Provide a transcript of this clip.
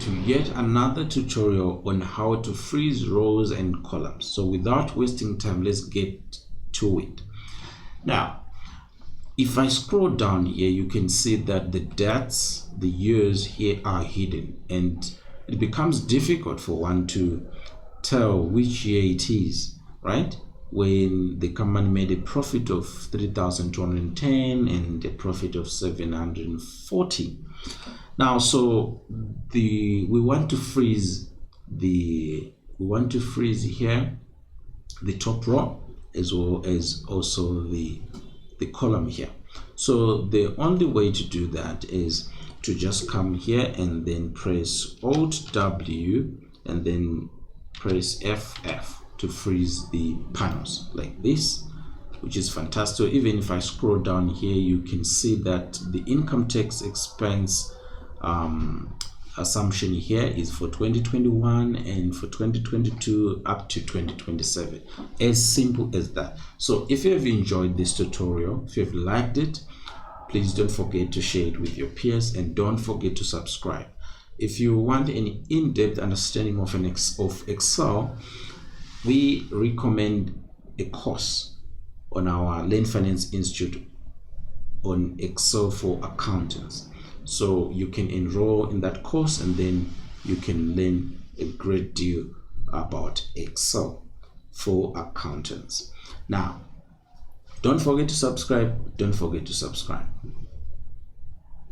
to yet another tutorial on how to freeze rows and columns. So without wasting time, let's get to it. Now, if I scroll down here, you can see that the dates, the years here are hidden, and it becomes difficult for one to tell which year it is, right? When the company made a profit of 3,210 and a profit of 740. Now, so we want to freeze here the top row as well as also the column here. So the only way to do that is to just come here and then press Alt W and then press FF to freeze the panels like this, which is fantastic. Even if I scroll down here, you can see that the income tax expense assumption here is for 2021 and for 2022 up to 2027. As simple as that. So if you have enjoyed this tutorial, if you have liked it, please don't forget to share it with your peers and don't forget to subscribe. If you want any in-depth understanding of Excel, we recommend a course on our Learn Finance Institute on Excel for accountants. So you can enroll in that course and then you can learn a great deal about Excel for accountants. Now, don't forget to subscribe. Don't forget to subscribe.